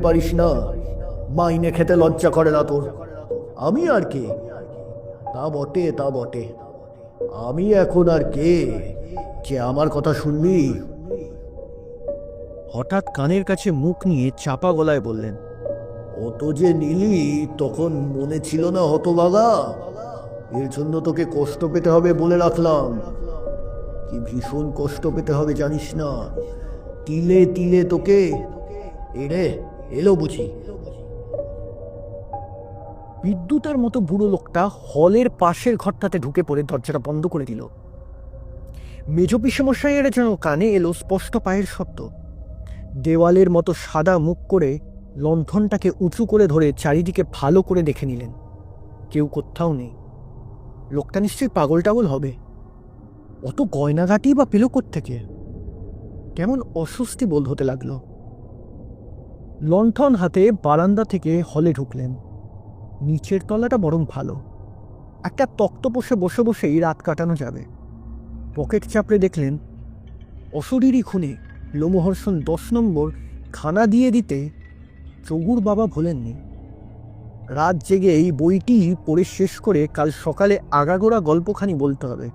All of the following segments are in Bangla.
পারিস না? মাইনে খেতে লজ্জা করে না তোর? আমি আর কে? তা বটে, তা বটে। আমি এখন আর কে যে আমার কথা শুনবি? হঠাৎ কানের কাছে মুখ নিয়ে চাপা গলায় বললেন, অত যে নিলি তখন মনে ছিল না হতভাগা? এর জন্য তোকে কষ্ট পেতে হবে বলে রাখলাম। কি ভীষণ কষ্ট পেতে হবে জানিস না? তিলে তিলে তোকে। এরে এলো বুঝি? বিদ্যুতের মতো বুড়ো লোকটা হলের পাশের ঘরটাতে ঢুকে পড়ে দরজাটা বন্ধ করে দিল। মেজ পিসেমশাইয়ের যেন কানে এলো স্পষ্ট পায়ের শব্দ। দেওয়ালের মতো সাদা মুখ করে লণ্ঠনটাকে উঁচু করে ধরে চারিদিকে ভালো করে দেখে নিলেন। কেউ কোথাও নেই। লোকটা নিশ্চয়ই পাগল টাগল হবে। অত গয়নাগাটি বা পেল কোত্থেকে? কেমন অস্বস্তি বোধ হতে লাগলো। লণ্ঠন হাতে বারান্দা থেকে হলে ঢুকলেন। নিচের তলাটা বরং ভালো, একটা তক্তপোষে বসে বসেই রাত কাটানো যাবে। পকেট চাপড়ে দেখলেন অশরীরী খুনে লোমহর্ষণ 10 নম্বর খানা দিয়ে দিতে চগুর বাবা ভোলেননি। রাত জেগে এই বইটি পড়ে শেষ করে কাল সকালে আগাগোড়া গল্পখানি বলতে হবে,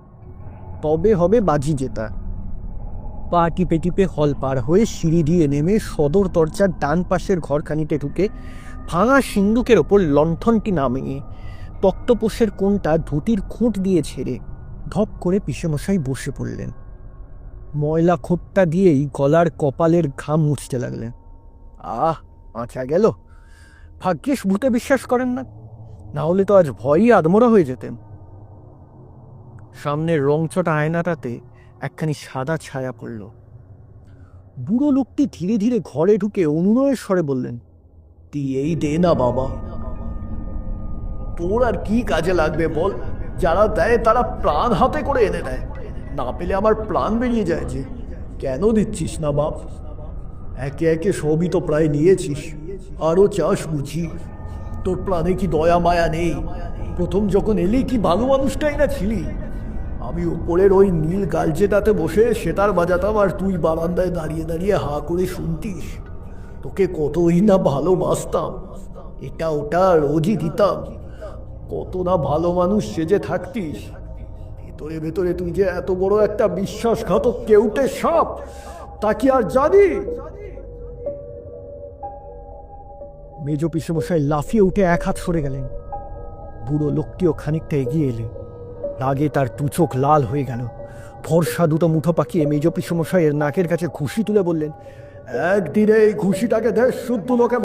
তবে হবে বাজি জেতা। পা টিপে টিপে হল পার হয়ে সিঁড়ি দিয়ে নেমে সদর দরজার ডান পাশের ঘরখানিতে ঢুকে ভাঙা সিন্দুকের ওপর লণ্ঠনটি নামিয়ে তক্তপোষের কোণটা ধুতির খুঁট দিয়ে ছেড়ে ধপ করে পিসেমশাই বসে পড়লেন। ময়লা খোঁটটা দিয়েই গলার কপালের ঘাম মুছতে লাগলেন। বাঁচা গেল। ভাগ্যিস ভূতে বিশ্বাস করেন না, না হলে তো আজ ভয়ই আদমরা হয়ে যেতেন। সামনের রংচটা আয়নাটাতে একখানি সাদা ছায়া পড়ল। বুড়ো লোকটি ধীরে ধীরে ঘরে ঢুকে অনুনয়ের স্বরে বললেন, তুই এই দে না বাবা। তোর আর কি কাজে লাগবে বল? যারা দেয় তারা প্রাণ হাতে করে এনে দেয়, না পেলে আমার প্রাণ বেরিয়ে যায় যে। কেন দিচ্ছিস না বাপ? একে একে সবই তো প্রায় নিয়েছিস, আরও চাস বুঝি? তোর প্রাণে কি দয়া মায়া নেই? প্রথম যখন এলি কি ভালো মানুষটাই না ছিলি? আমি উপরের ওই নীল গালচেটাতে বসে সেতার বাজাতাম আর তুই বারান্দায় দাঁড়িয়ে দাঁড়িয়ে হা করে শুনতিস। তোকে কতই না ভালোবাসতাম, এটা ওটা রোজই দিতাম। কত না ভালো মানুষ সেজে থাকতিস। ভেতরে ভেতরে তুই যে এত বড় একটা বিশ্বাসঘাতক কেউটে সাপ, তা কি আর জানি? মেজ পিসেমশাই লাফিয়ে উঠে এক হাত সরে গেলেন। বুড়ো লোকটিও খানিকটা এগিয়ে এলেন। রাগে তার দুচোখ লাল হয়ে গেল। ফর্সা দুটো মুঠো পাকিয়ে মেজ পিসেমশাইয়ের নাকের কাছে ঘুষি তুলে বললেন, একদিনে এই ঘুষিটাকে দেশ শুদ্ধ লোকে